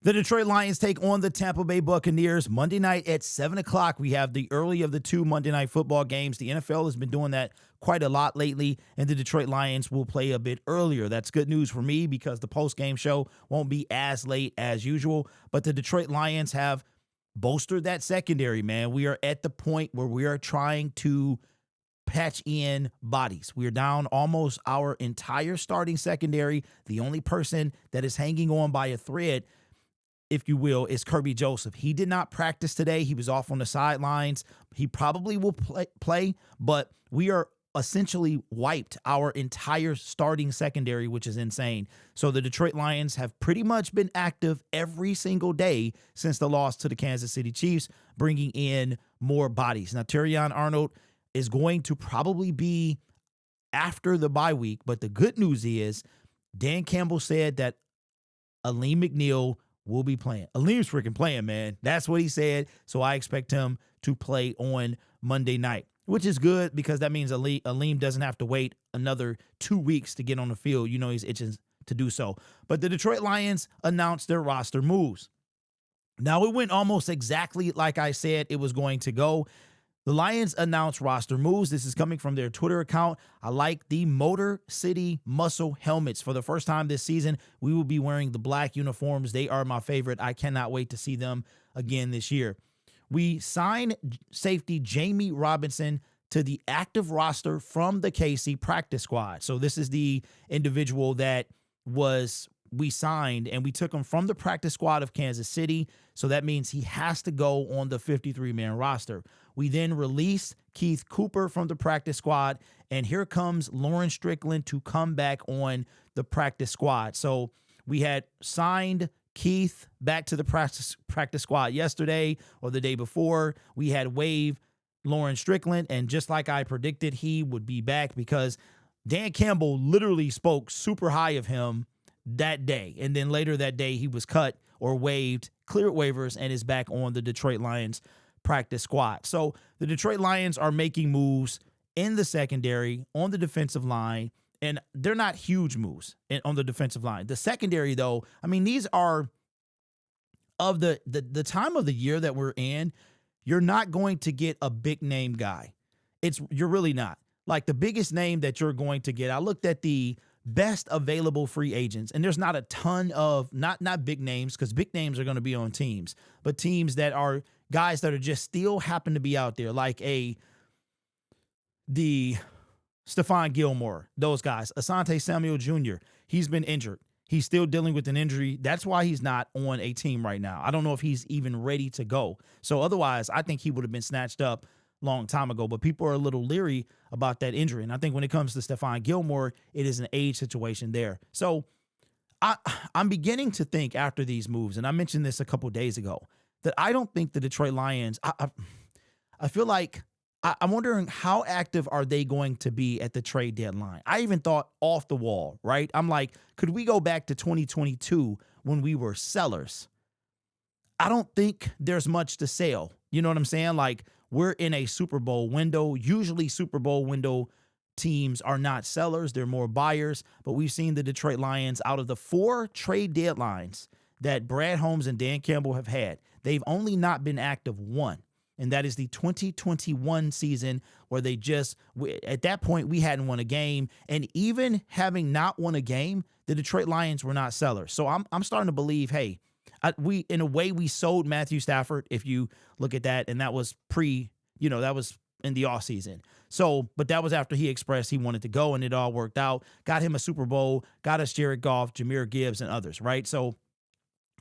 The Detroit Lions take on the Tampa Bay Buccaneers Monday night at 7 o'clock. We have the early of the two Monday night football games. The NFL has been doing that quite a lot lately, and the Detroit Lions will play a bit earlier. That's good news for me because the post-game show won't be as late as usual. But the Detroit Lions have bolstered that secondary, man. We are at the point where we are trying to patch in bodies. We are down almost our entire starting secondary. The only person that is hanging on by a thread, if you will, is Kirby Joseph. He did not practice today. He was off on the sidelines. He probably will play, but we are essentially wiped our entire starting secondary, which is insane. So the Detroit Lions have pretty much been active every single day since the loss to the Kansas City Chiefs, bringing in more bodies. Now, Terrion Arnold is going to probably be after the bye week, but the good news is Dan Campbell said that Aleem McNeil will be playing. Aleem's freaking playing, man. That's what he said. So I expect him to play on Monday night, which is good because that means Aleem doesn't have to wait another 2 weeks to get on the field. You know, he's itching to do so. But the Detroit Lions announced their roster moves. Now, it went almost exactly like I said it was going to go. The Lions announced roster moves. This is coming from their Twitter account. I like the Motor City Muscle helmets. For the first time this season, we will be wearing the black uniforms. They are my favorite. I cannot wait to see them again this year. We signed safety Jammie Robinson to the active roster from the KC practice squad. So this is the individual that we signed, and we took him from the practice squad of Kansas City. So that means he has to go on the 53-man roster. We then released Keith Cooper from the practice squad, and here comes Lauren Strickland to come back on the practice squad. So we had signed Keith back to the practice squad yesterday or the day before. We had waived Lauren Strickland, and just like I predicted, he would be back because Dan Campbell literally spoke super high of him that day. And then later that day, he was cut or waived, cleared waivers, and is back on the Detroit Lions practice squad. So the Detroit Lions are making moves in the secondary, on the defensive line, and they're not huge moves on the defensive line. The secondary, though, I mean, these are of the time of the year that we're in, you're not going to get a big name guy. You're really not. Like the biggest name that you're going to get, I looked at the best available free agents, and there's not a ton of, not big names, because big names are going to be on teams, but teams that are guys that are just still happen to be out there, like the Stephon Gilmore, those guys. Asante Samuel Jr., he's been injured. He's still dealing with an injury. That's why he's not on a team right now. I don't know if he's even ready to go. So otherwise, I think he would have been snatched up long time ago, but people are a little leery about that injury. And I think when it comes to Stephon Gilmore, it is an age situation there. So I'm beginning to think after these moves, and I mentioned this a couple days ago, that I don't think the Detroit Lions, I feel like I'm wondering how active are they going to be at the trade deadline? I even thought off the wall, right? I'm like, could we go back to 2022 when we were sellers? I don't think there's much to sell. You know what I'm saying? Like, we're in a Super Bowl window. Usually Super Bowl window teams are not sellers. They're more buyers. But we've seen the Detroit Lions, out of the 4 trade deadlines that Brad Holmes and Dan Campbell have had, they've only not been active one. And that is the 2021 season where at that point, we hadn't won a game. And even having not won a game, the Detroit Lions were not sellers. So I'm starting to believe, hey, in a way, we sold Matthew Stafford, if you look at that, and that was that was in the offseason. So, but that was after he expressed he wanted to go, and it all worked out. Got him a Super Bowl, got us Jared Goff, Jahmyr Gibbs, and others, right? So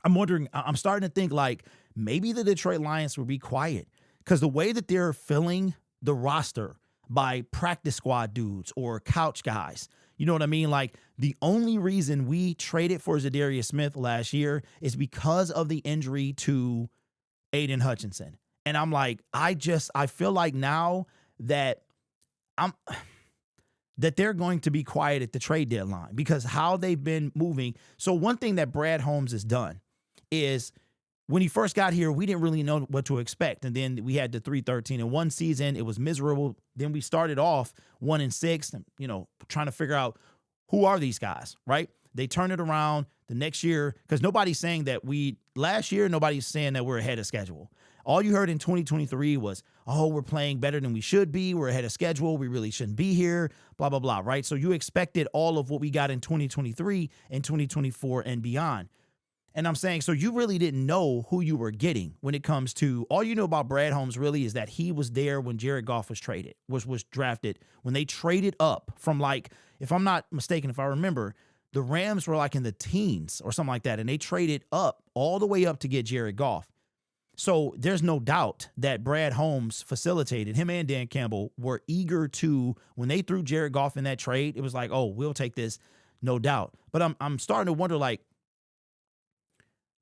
I'm wondering, I'm starting to think like maybe the Detroit Lions will be quiet because the way that they're filling the roster by practice squad dudes or couch guys, you know what I mean? Like, the only reason we traded for Zadarius Smith last year is because of the injury to Aiden Hutchinson. And I'm like, I feel like now that that they're going to be quiet at the trade deadline because how they've been moving. So one thing that Brad Holmes has done is when he first got here, we didn't really know what to expect. And then we had the 3-13-1 season. It was miserable. Then we started off 1-6, and, trying to figure out who are these guys, right? They turn it around the next year, because nobody's saying that last year, nobody's saying that we're ahead of schedule. All you heard in 2023 was, oh, we're playing better than we should be. We're ahead of schedule. We really shouldn't be here, blah, blah, blah, right? So you expected all of what we got in 2023 and 2024 and beyond. And I'm saying, so you really didn't know who you were getting when it comes to, all you know about Brad Holmes really is that he was there when Jared Goff was drafted, when they traded up from, like, if I'm not mistaken, if I remember, the Rams were like in the teens or something like that. And they traded up all the way up to get Jared Goff. So there's no doubt that Brad Holmes facilitated, him and Dan Campbell were eager to, when they threw Jared Goff in that trade, it was like, oh, we'll take this, no doubt. But I'm starting to wonder, like,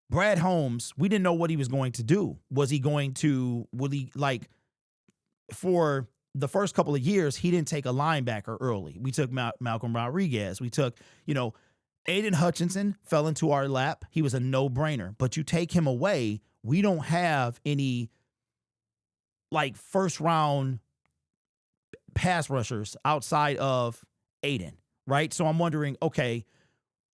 Brad Holmes, we didn't know what he was going to do. Will he, like, for the first couple of years, he didn't take a linebacker early. We took Malcolm Rodriguez. We took, Aiden Hutchinson fell into our lap. He was a no-brainer. But you take him away, we don't have any, like, first-round pass rushers outside of Aiden, right? So I'm wondering, okay,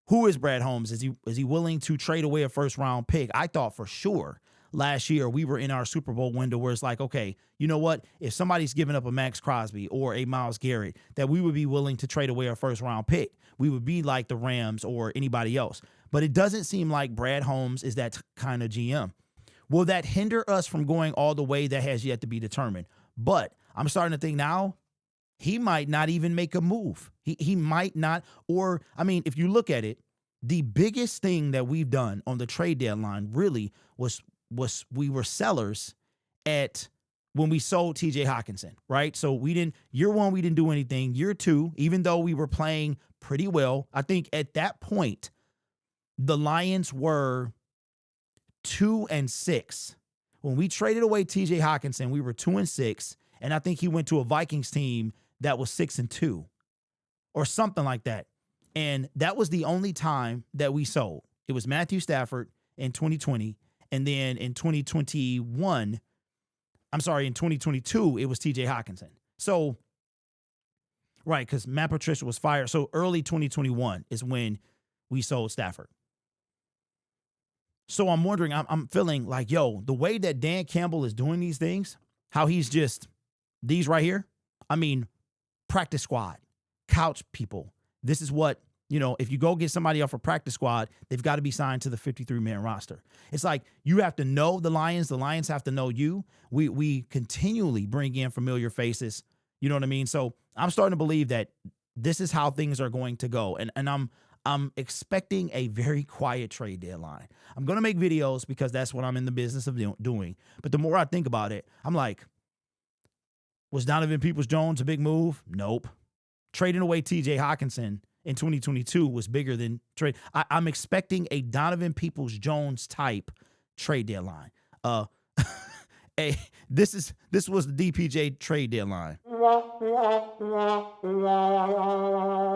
who is Brad Holmes? Is he willing to trade away a first-round pick? I thought for sure last year we were in our Super Bowl window where it's like, okay, you know what? If somebody's giving up a Max Crosby or a Myles Garrett, that we would be willing to trade away a first-round pick. We would be like the Rams or anybody else. But it doesn't seem like Brad Holmes is that kind of GM. Will that hinder us from going all the way? That has yet to be determined. But I'm starting to think now, he might not even make a move. He might not. Or, I mean, if you look at it, the biggest thing that we've done on the trade deadline really was we were sellers at when we sold TJ Hockenson, right? So year one, we didn't do anything. Year two, even though we were playing pretty well, I think at that point, the Lions were 2-6. When we traded away TJ Hockenson, we were 2-6. And I think he went to a Vikings team that was 6-2 or something like that. And that was the only time that we sold. It was Matthew Stafford in 2020. And then in 2022, it was TJ Hockenson. So, right, because Matt Patricia was fired. So early 2021 is when we sold Stafford. So I'm wondering, I'm feeling like, yo, the way that Dan Campbell is doing these things, how he's just, these right here, I mean, practice squad, couch people. This is what, if you go get somebody off a practice squad, they've got to be signed to the 53-man roster. It's like you have to know the Lions have to know you. We continually bring in familiar faces. You know what I mean? So I'm starting to believe that this is how things are going to go. And I'm expecting a very quiet trade deadline. I'm going to make videos because that's what I'm in the business of doing. But the more I think about it, I'm like, was Donovan Peoples-Jones a big move? Nope. Trading away TJ Hockenson in 2022 was bigger than trade. I'm expecting a Donovan Peoples-Jones type trade deadline. This was the DPJ trade deadline.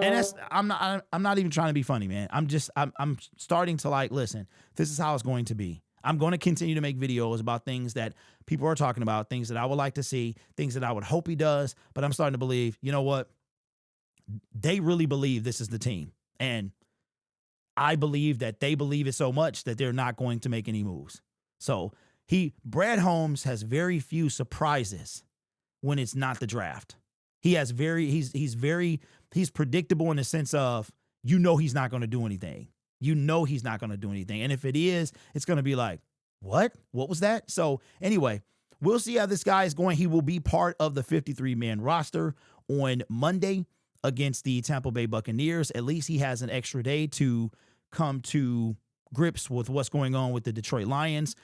And I'm not even trying to be funny, man. I'm starting to like, listen, this is how it's going to be. I'm going to continue to make videos about things that people are talking about, things that I would like to see, things that I would hope he does. But I'm starting to believe, you know what? They really believe this is the team. And I believe that they believe it so much that they're not going to make any moves. So Brad Holmes has very few surprises when it's not the draft. He's predictable in the sense of, he's not going to do anything. He's not going to do anything. And if it is, it's going to be like, what? What was that? So anyway, we'll see how this guy is going. He will be part of the 53-man roster on Monday against the Tampa Bay Buccaneers. At least he has an extra day to come to grips with what's going on with the Detroit Lions.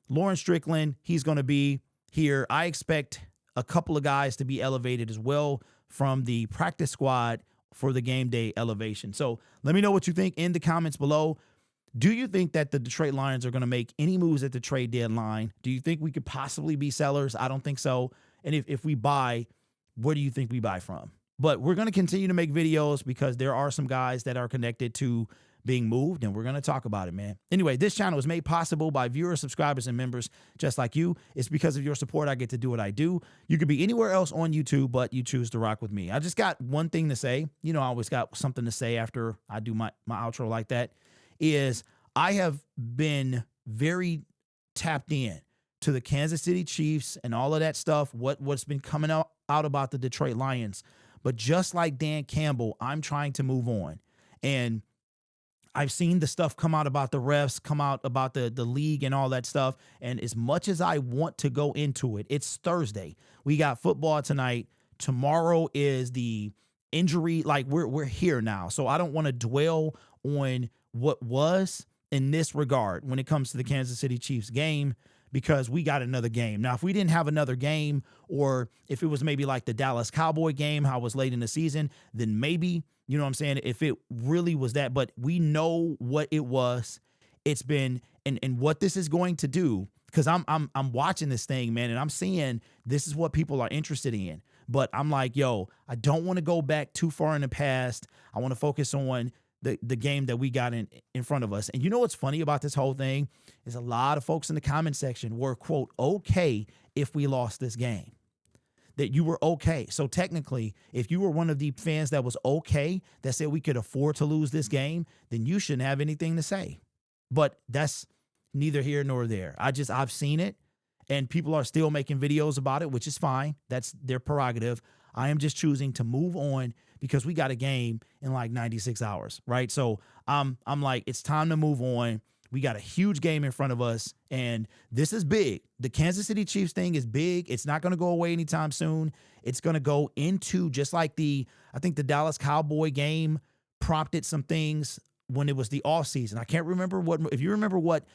Lawrence Strickland, he's going to be here. I expect a couple of guys to be elevated as well from the practice squad for the game day elevation. So let me know what you think in the comments below. Do you think that the Detroit Lions are going to make any moves at the trade deadline? Do you think we could possibly be sellers? I don't think so. And if we buy, where do you think we buy from? But we're going to continue to make videos because there are some guys that are connected to being moved, and we're going to talk about it, man. Anyway, this channel is made possible by viewers, subscribers, and members just like you. It's because of your support I get to do what I do. You could be anywhere else on YouTube, but you choose to rock with me. I just got one thing to say. You know, I always got something to say after I do my outro like that, is I have been very tapped in to the Kansas City Chiefs and all of that stuff, what's been coming out about the Detroit Lions. But just like Dan Campbell, I'm trying to move on. And I've seen the stuff come out about the refs, come out about the league and all that stuff. And as much as I want to go into it, it's Thursday. We got football tonight. Tomorrow is the injury. Like, we're here now. So I don't want to dwell on what was in this regard when it comes to the Kansas City Chiefs game, because we got another game. Now, if we didn't have another game, or if it was maybe like the Dallas Cowboy game, how it was late in the season, then maybe, you know what I'm saying, if it really was that. But we know what it was. It's been, and what this is going to do, because I'm watching this thing, man, and I'm seeing this is what people are interested in. But I'm like, yo, I don't want to go back too far in the past. I want to focus on the game that we got in front of us. And you know what's funny about this whole thing is a lot of folks in the comment section were, quote, okay if we lost this game. That you were okay. So technically, if you were one of the fans that was okay, that said we could afford to lose this game, then you shouldn't have anything to say. But that's neither here nor there. I've seen it, and people are still making videos about it, which is fine. That's their prerogative. I am just choosing to move on because we got a game in like 96 hours, right? So I'm like, it's time to move on. We got a huge game in front of us, and this is big. The Kansas City Chiefs thing is big. It's not going to go away anytime soon. It's going to go into, just like I think the Dallas Cowboy game prompted some things when it was the offseason. I can't remember if you remember what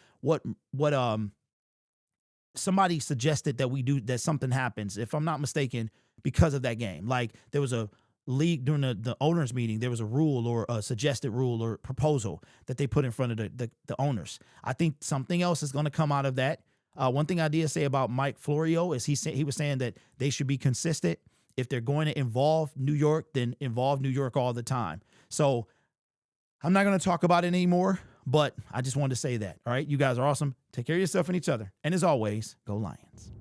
somebody suggested that we do, that something happens, if I'm not mistaken, because of that game. Like, there was a league during the owners meeting, there was a rule or a suggested rule or proposal that they put in front of the owners. I think something else is going to come out of that. One thing I did say about Mike Florio is he was saying that they should be consistent. If they're going to involve New York, then involve New York all the time. So I'm not going to talk about it anymore, but I just wanted to say that. All right, you guys are awesome. Take care of yourself and each other. And as always, go Lions.